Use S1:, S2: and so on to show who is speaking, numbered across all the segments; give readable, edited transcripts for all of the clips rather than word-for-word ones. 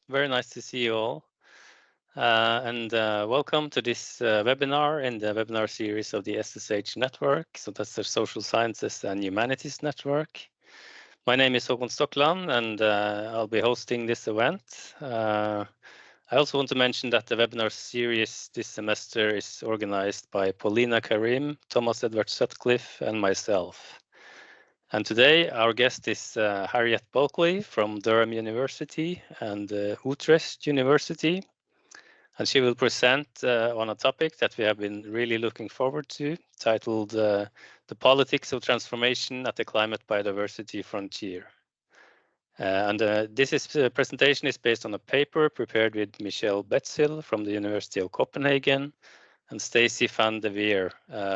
S1: Very nice to see you all. And welcome to this webinar in the webinar series of the SSH Network. So that's the Social Sciences and Humanities Network. My name is Håkon Stokland, and I'll be hosting this event. I also want to mention that the webinar series this semester is organized by Paulina Karim, Thomas Edward Sutcliffe, and myself. And today our guest is Harriet Bulkeley from Durham University and Utrecht University. And she will present on a topic that we have been really looking forward to, titled The Politics of Transformation at the Climate Biodiversity Frontier. This presentation is based on a paper prepared with Michele Betsill from the University of Copenhagen and Stacy Van Deveer,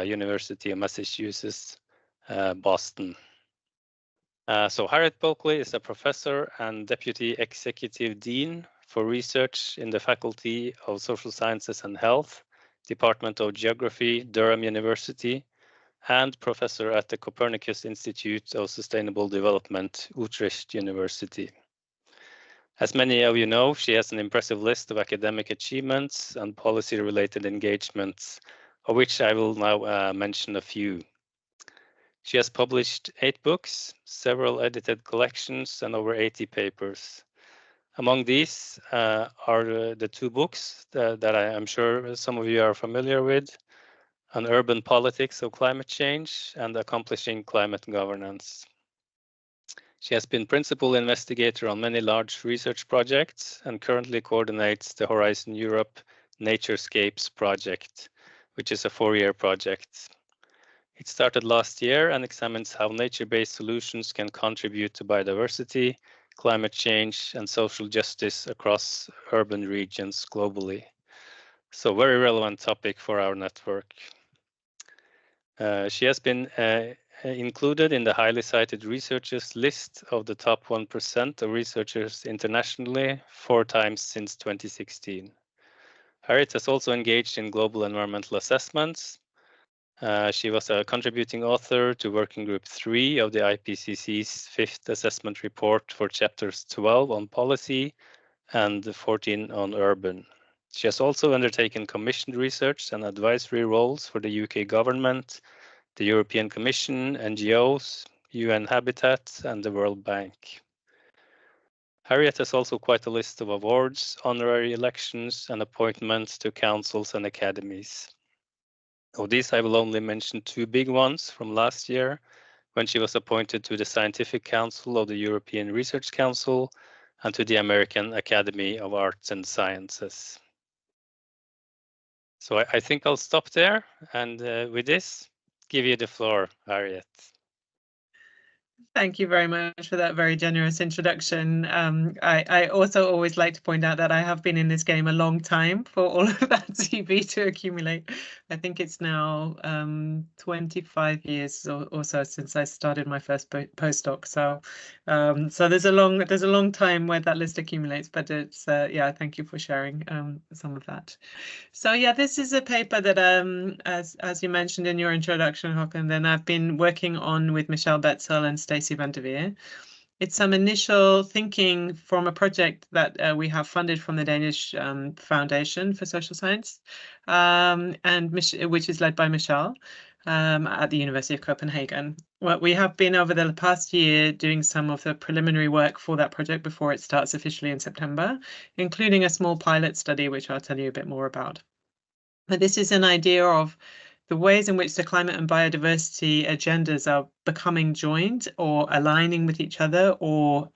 S1: University of Massachusetts, Boston. So Harriet Bulkeley is a professor and deputy executive dean for research in the Faculty of Social Sciences and Health, Department of Geography, Durham University, and professor at the Copernicus Institute of Sustainable Development, Utrecht University. As many of you know, she has an impressive list of academic achievements and policy-related engagements, of which I will now mention a few. She has published 8 books, several edited collections, and over 80 papers. Among these are the 2 books that I am sure some of you are familiar with, An Urban Politics of Climate Change and Accomplishing Climate Governance. She has been principal investigator on many large research projects and currently coordinates the Horizon Europe Naturescapes project, which is a 4-year project. It started last year and examines how nature-based solutions can contribute to biodiversity, climate change, and social justice across urban regions globally. So very relevant topic for our network. She has been included in the highly cited researchers list of the top 1% of researchers internationally 4 times since 2016. Harriet has also engaged in global environmental assessments. She was a contributing author to Working Group 3 of the IPCC's 5th assessment report for chapters 12 on policy and 14 on urban. She has also undertaken commissioned research and advisory roles for the UK government, the European Commission, NGOs, UN Habitat, and the World Bank. Harriet has also quite a list of awards, honorary elections, and appointments to councils and academies. Of these, I will only mention 2 big ones from last year, when she was appointed to the Scientific Council of the European Research Council and to the American Academy of Arts and Sciences. So I think I'll stop there, and with this, give you the floor, Harriet.
S2: Thank you very much for that very generous introduction. I also always like to point out that I have been in this game a long time for all of that CV to accumulate. I think it's now 25 years or so since I started my first postdoc. So there's a long time where that list accumulates. But it's yeah, thank you for sharing some of that. So yeah, this is a paper that as you mentioned in your introduction, Håkon, then I've been working on with Michele Betsill and Stacy Van Deveer. It's some initial thinking from a project that we have funded from the Danish Foundation for Social Science, which is led by Michele at the University of Copenhagen. Well, we have been over the past year doing some of the preliminary work for that project before it starts officially in September, including a small pilot study, which I'll tell you a bit more about. But this is an idea of the ways in which the climate and biodiversity agendas are becoming joined or aligning with each other or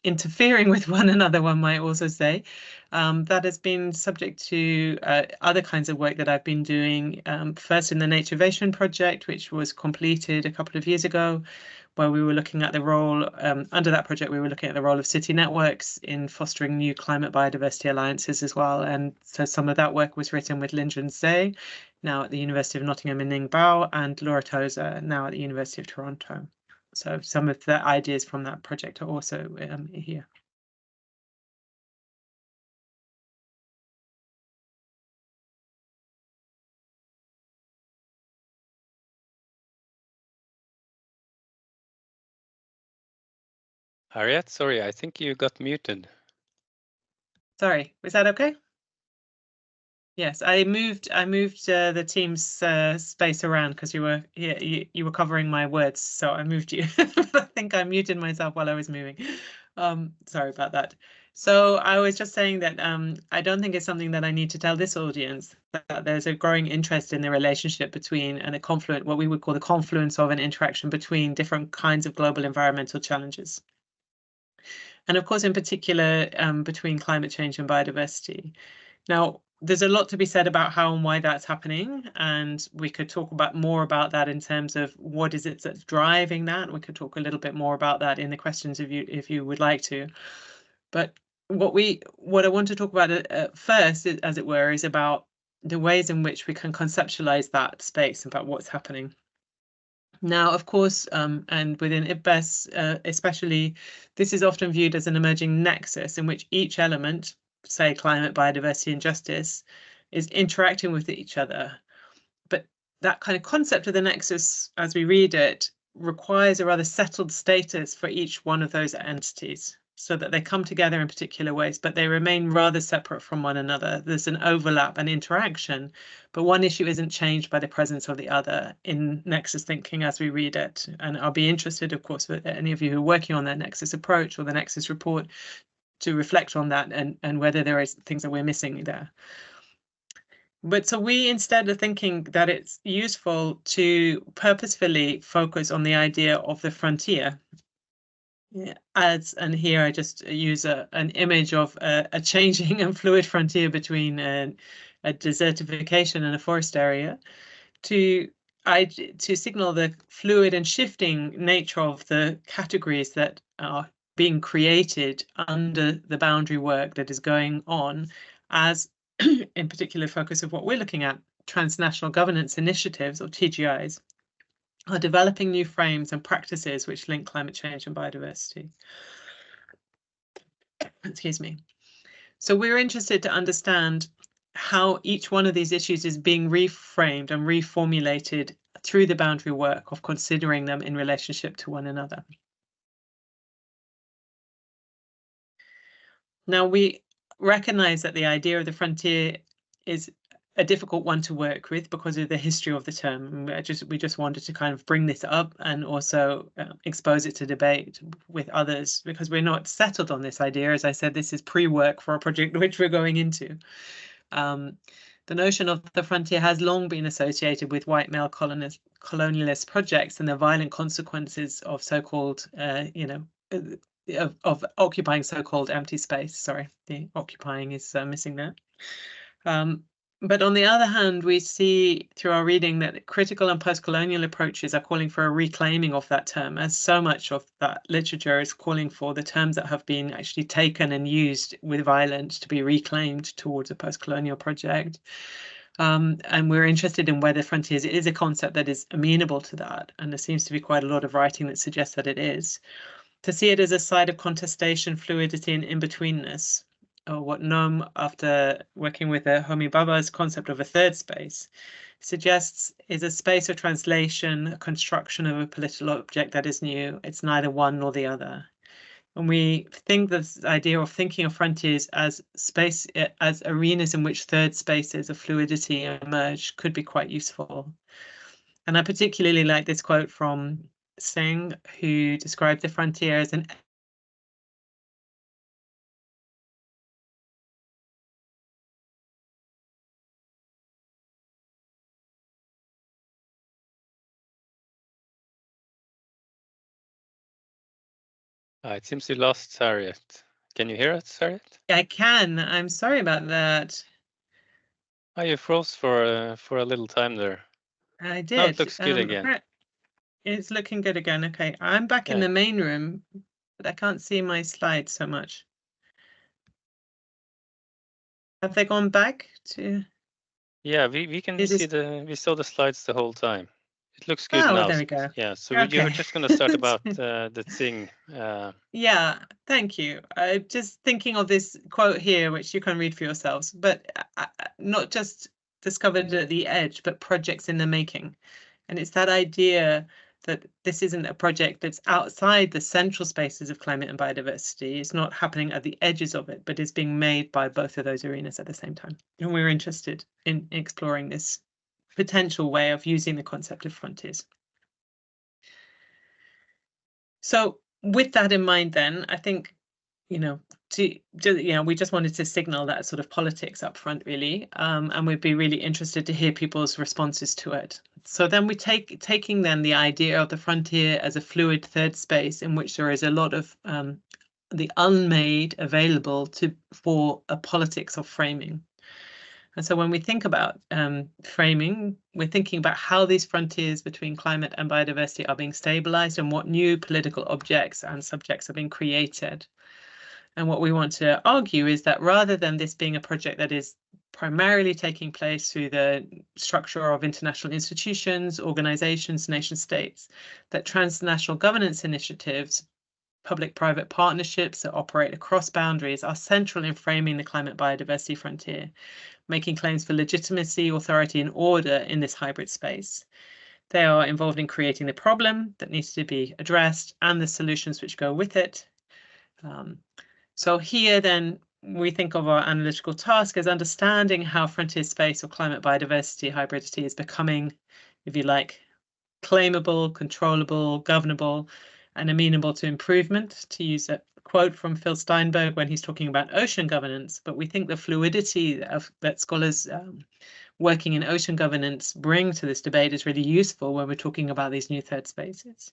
S2: interfering with one another, one might also say. That has been subject to other kinds of work that I've been doing, first in the Naturevation project, which was completed a couple of years ago, where we were looking at the role, under that project, we were looking at the role of city networks in fostering new climate biodiversity alliances as well. And so some of that work was written with Lindgren Zay, now at the University of Nottingham in Ning Bao, and Laura Tozer, now at the University of Toronto. So some of the ideas from that project are also here.
S1: Harriet, sorry, I think you got muted.
S2: Sorry, was that okay? Yes, I moved the team's space around because you were covering my words, so I moved you. I think I muted myself while I was moving. Sorry about that. So I was just saying that I don't think it's something that I need to tell this audience, that there's a growing interest in the relationship between and a confluence, what we would call the confluence of an interaction between different kinds of global environmental challenges. And of course, in particular, between climate change and biodiversity. Now, there's a lot to be said about how and why that's happening, and we could talk more about that in terms of what is it that's driving that. We could talk a little bit more about that in the questions if you would like to. But what I want to talk about first, as it were, is about the ways in which we can conceptualize that space, about what's happening. Now, of course, and within IPBES especially, this is often viewed as an emerging nexus in which each element, say climate, biodiversity, and justice, is interacting with each other. But that kind of concept of the nexus, as we read it, requires a rather settled status for each one of those entities, so that they come together in particular ways, but they remain rather separate from one another. There's an overlap and interaction, but one issue isn't changed by the presence of the other in nexus thinking as we read it. And I'll be interested, of course, for any of you who are working on that nexus approach or the nexus report to reflect on that and whether there is things that we're missing there. But so we instead are thinking that it's useful to purposefully focus on the idea of the frontier. And here I just use an image of a changing and fluid frontier between a desertification and a forest area to signal the fluid and shifting nature of the categories that are being created under the boundary work that is going on, as in particular focus of what we're looking at, transnational governance initiatives, or TGIs, are developing new frames and practices which link climate change and biodiversity. Excuse me. So we're interested to understand how each one of these issues is being reframed and reformulated through the boundary work of considering them in relationship to one another. Now, we recognize that the idea of the frontier is a difficult one to work with because of the history of the term. We just wanted to kind of bring this up and also expose it to debate with others, because we're not settled on this idea. As I said, this is pre-work for a project which we're going into. The notion of the frontier has long been associated with white male colonialist projects and the violent consequences of so-called, of occupying so-called empty space. Sorry, the occupying is missing there. But on the other hand, we see through our reading that critical and post-colonial approaches are calling for a reclaiming of that term, as so much of that literature is calling for the terms that have been actually taken and used with violence to be reclaimed towards a post-colonial project. And we're interested in whether frontiers is a concept that is amenable to that. And there seems to be quite a lot of writing that suggests that it is. To see it as a site of contestation, fluidity, and in-betweenness, or what Noam, after working with Homi Bhabha's concept of a third space, suggests is a space of translation, a construction of a political object that is new. It's neither one nor the other. And we think this idea of thinking of frontiers as space, as arenas in which third spaces of fluidity emerge could be quite useful. And I particularly like this quote from Singh, who described the frontier as an
S1: It seems you lost Harriet. Can you hear us, Harriet?
S2: I can. I'm sorry about that.
S1: Oh, you froze for a little time there.
S2: I did.
S1: Now it looks good again.
S2: It's looking good again. Okay, I'm back in the main room, but I can't see my slides so much. Have they gone back to?
S1: Yeah, we can see we saw the slides the whole time. It looks good now.
S2: There we go.
S1: Yeah, so you were just going to start about the thing.
S2: Yeah, thank you. I'm just thinking of this quote here, which you can read for yourselves, but not just discovered at the edge, but projects in the making. And it's that idea that this isn't a project that's outside the central spaces of climate and biodiversity. It's not happening at the edges of it, but is being made by both of those arenas at the same time. And we're interested in exploring this potential way of using the concept of frontiers. So with that in mind, then, I think, we just wanted to signal that sort of politics up front, really, and we'd be really interested to hear people's responses to it. So then we taking then the idea of the frontier as a fluid third space in which there is a lot of the unmade available for a politics of framing. And so when we think about framing, we're thinking about how these frontiers between climate and biodiversity are being stabilized and what new political objects and subjects are being created. And what we want to argue is that rather than this being a project that is primarily taking place through the structure of international institutions, organizations, nation states, that transnational governance initiatives, public-private partnerships that operate across boundaries are central in framing the climate biodiversity frontier, making claims for legitimacy, authority, and order in this hybrid space. They are involved in creating the problem that needs to be addressed and the solutions which go with it. So here then we think of our analytical task as understanding how frontier space or climate biodiversity hybridity is becoming, if you like, claimable, controllable, governable, and amenable to improvement, to use a quote from Phil Steinberg when he's talking about ocean governance. But we think the fluidity that scholars working in ocean governance bring to this debate is really useful when we're talking about these new third spaces.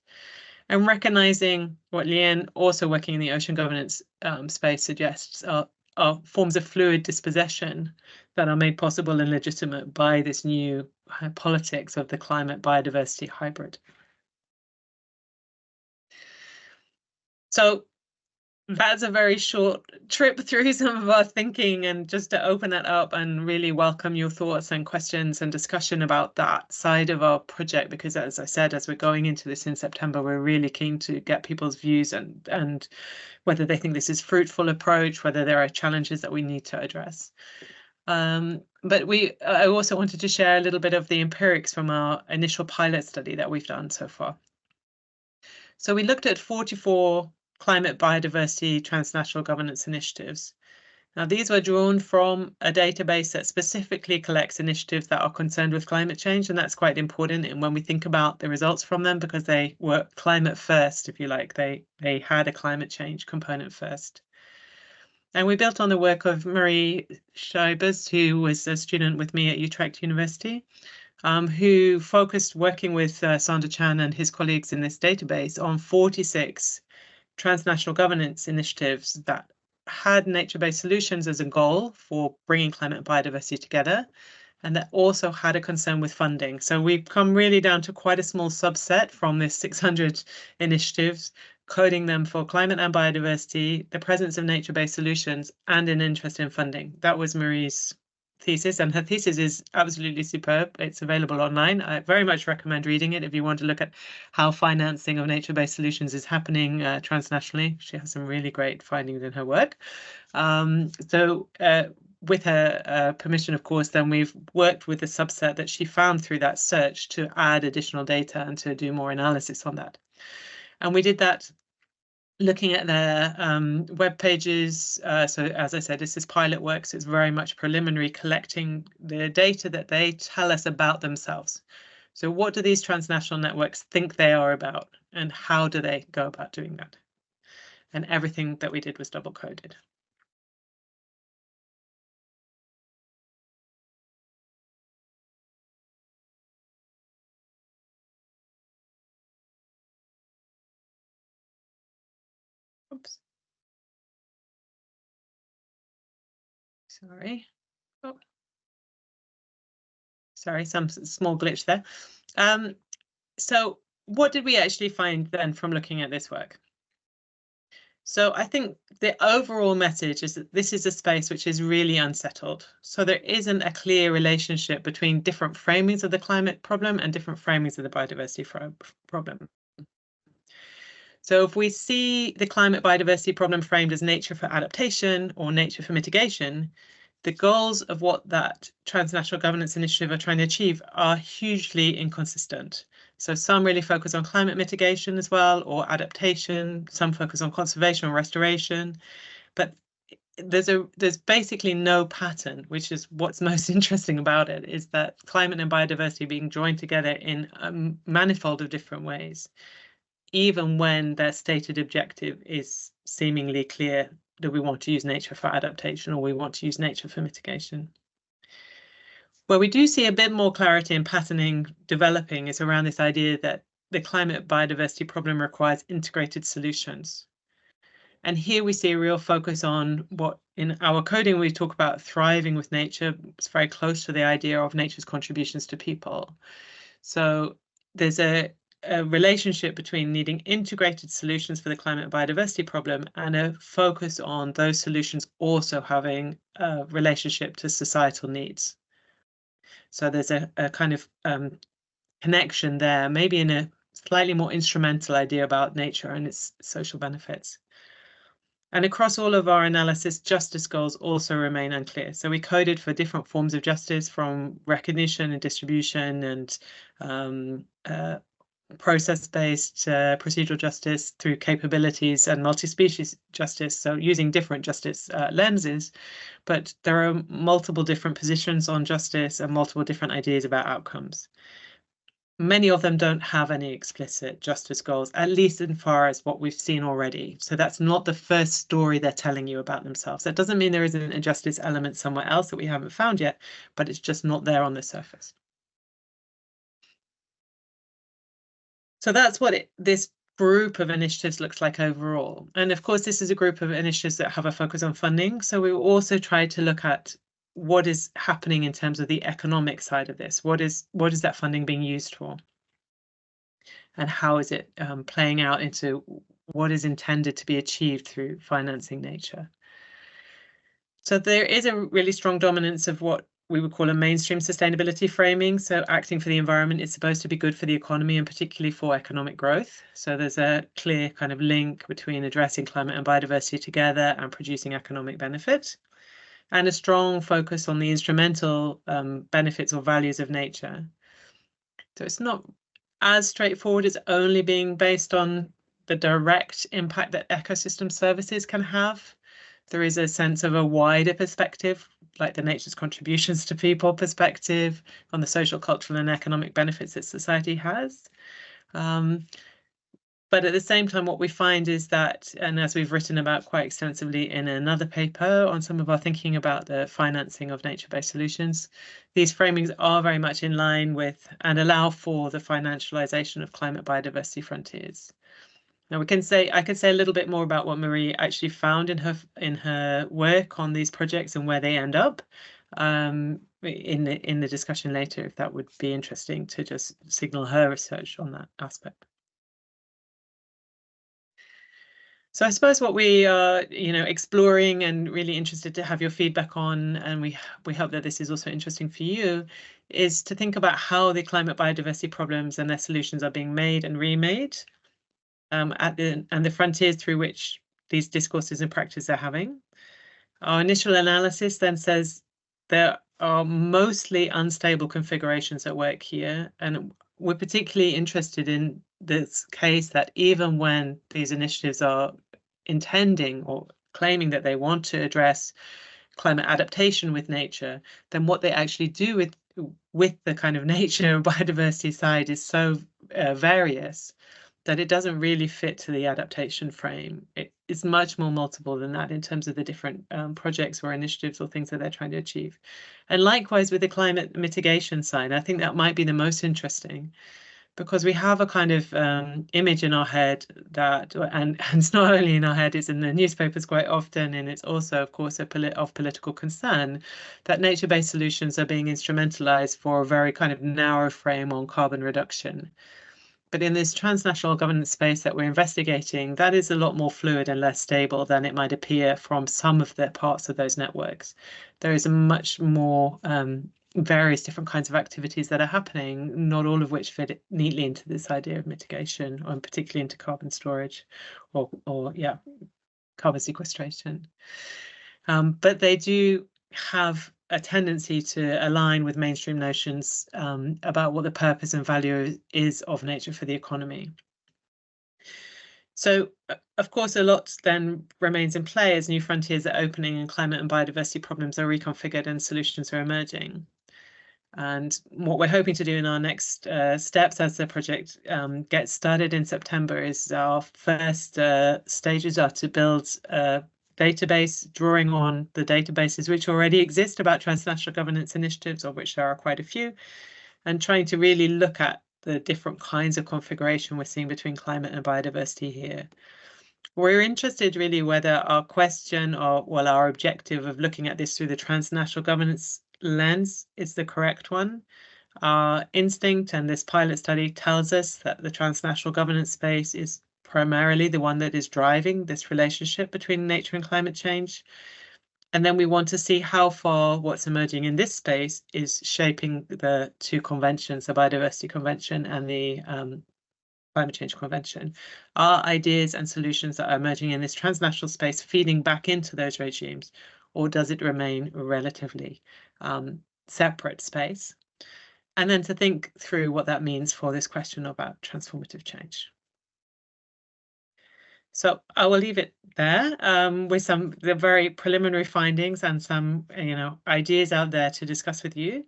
S2: And recognizing what Lien, also working in the ocean governance space, suggests are forms of fluid dispossession that are made possible and legitimate by this new politics of the climate biodiversity hybrid. So that's a very short trip through some of our thinking, and just to open that up and really welcome your thoughts and questions and discussion about that side of our project, because as I said, as we're going into this in September, we're really keen to get people's views and whether they think this is a fruitful approach, whether there are challenges that we need to address. But I also wanted to share a little bit of the empirics from our initial pilot study that we've done so far. So we looked at 44 climate biodiversity transnational governance initiatives. Now, these were drawn from a database that specifically collects initiatives that are concerned with climate change, and that's quite important. And when we think about the results from them, because they were climate first, if you like, they had a climate change component first. And we built on the work of Marie Scheibers, who was a student with me at Utrecht University, who focused working with Sander Chan and his colleagues in this database on 46 transnational governance initiatives that had nature-based solutions as a goal for bringing climate and biodiversity together, and that also had a concern with funding. So we've come really down to quite a small subset from this 600 initiatives, coding them for climate and biodiversity, the presence of nature-based solutions, and an interest in funding. That was Marie's thesis, and her thesis is absolutely superb. It's available online. I very much recommend reading it if you want to look at how financing of nature-based solutions is happening transnationally. She has some really great findings in her work. With her permission, of course, then we've worked with the subset that she found through that search to add additional data and to do more analysis on that. And we did that looking at their web pages. So as I said, this is pilot work, so it's very much preliminary, collecting the data that they tell us about themselves. So what do these transnational networks think they are about, and how do they go about doing that? And everything that we did was double coded. Oops. Sorry. Oh. Sorry, some small glitch there. So what did we actually find then from looking at this work? So I think the overall message is that this is a space which is really unsettled. So there isn't a clear relationship between different framings of the climate problem and different framings of the biodiversity problem. So if we see the climate biodiversity problem framed as nature for adaptation or nature for mitigation, the goals of what that transnational governance initiative are trying to achieve are hugely inconsistent. So some really focus on climate mitigation as well, or adaptation. Some focus on conservation or restoration. But there's basically no pattern, which is what's most interesting about it, is that climate and biodiversity being joined together in a manifold of different ways, even when their stated objective is seemingly clear that we want to use nature for adaptation or we want to use nature for mitigation. Where we do see a bit more clarity and patterning developing is around this idea that the climate biodiversity problem requires integrated solutions. And here we see a real focus on what in our coding we talk about thriving with nature. It's very close to the idea of nature's contributions to people. So there's a relationship between needing integrated solutions for the climate and biodiversity problem and a focus on those solutions also having a relationship to societal needs. So there's a kind of connection there, maybe in a slightly more instrumental idea about nature and its social benefits. And across all of our analysis, justice goals also remain unclear. So we coded for different forms of justice, from recognition and distribution and process-based procedural justice through capabilities and multi-species justice, so using different justice lenses. But there are multiple different positions on justice and multiple different ideas about outcomes. Many of them don't have any explicit justice goals, at least as far as what we've seen already. So that's not the first story they're telling you about themselves. That doesn't mean there isn't a justice element somewhere else that we haven't found yet, but it's just not there on the surface. So that's what this group of initiatives looks like overall. And of course, this is a group of initiatives that have a focus on funding. So we also try to look at what is happening in terms of the economic side of this. What is that funding being used for? And how is it playing out into what is intended to be achieved through financing nature? So there is a really strong dominance of what we would call a mainstream sustainability framing. So acting for the environment is supposed to be good for the economy and particularly for economic growth. So there's a clear kind of link between addressing climate and biodiversity together and producing economic benefit, and a strong focus on the instrumental benefits or values of nature. So it's not as straightforward as only being based on the direct impact that ecosystem services can have. There is a sense of a wider perspective, like the nature's contributions to people perspective on the social, cultural, and economic benefits that society has. But at the same time, what we find is that, and as we've written about quite extensively in another paper on some of our thinking about the financing of nature-based solutions, these framings are very much in line with and allow for the financialization of climate biodiversity frontiers. Now I can say a little bit more about what Marie actually found in her work on these projects and where they end up in the discussion later, if that would be interesting to just signal her research on that aspect. So I suppose what we are, exploring and really interested to have your feedback on, and we hope that this is also interesting for you, is to think about how the climate biodiversity problems and their solutions are being made and remade, and the frontiers through which these discourses and practices are having. Our initial analysis then says there are mostly unstable configurations at work here, and we're particularly interested in this case that even when these initiatives are intending or claiming that they want to address climate adaptation with nature, then what they actually do with the kind of nature and biodiversity side is so various that it doesn't really fit to the adaptation frame. It's much more multiple than that in terms of the different projects or initiatives or things that they're trying to achieve. And likewise with the climate mitigation side, I think that might be the most interesting, because we have a kind of image in our head that, and it's not only in our head, it's in the newspapers quite often, and it's also, of course, of political concern, that nature-based solutions are being instrumentalized for a very kind of narrow frame on carbon reduction. But in this transnational governance space that we're investigating, that is a lot more fluid and less stable than it might appear from some of the parts of those networks. There is a much more various different kinds of activities that are happening, not all of which fit neatly into this idea of mitigation, or particularly into carbon storage or carbon sequestration. But they do have a tendency to align with mainstream notions about what the purpose and value is of nature for the economy. So, of course, a lot then remains in play as new frontiers are opening and climate and biodiversity problems are reconfigured and solutions are emerging. And what we're hoping to do in our next steps as the project gets started in September is our first stages are to build a database drawing on the databases which already exist about transnational governance initiatives, of which there are quite a few, and trying to really look at the different kinds of configuration we're seeing between climate and biodiversity here. We're interested really whether our question or, well, our objective of looking at this through the transnational governance lens is the correct one. Our instinct and this pilot study tells us that the transnational governance space is primarily the one that is driving this relationship between nature and climate change. And then we want to see how far what's emerging in this space is shaping the two conventions, the Biodiversity Convention and the Climate Change Convention. Are ideas and solutions that are emerging in this transnational space feeding back into those regimes, or does it remain a relatively separate space? And then to think through what that means for this question about transformative change. So I will leave it there with the very preliminary findings and some ideas out there to discuss with you.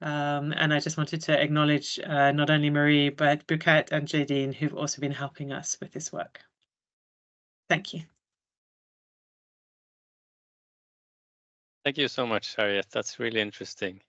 S2: And I just wanted to acknowledge not only Marie, but Buket and Jadine, who've also been helping us with this work. Thank you.
S1: Thank you so much, Harriet. That's really interesting.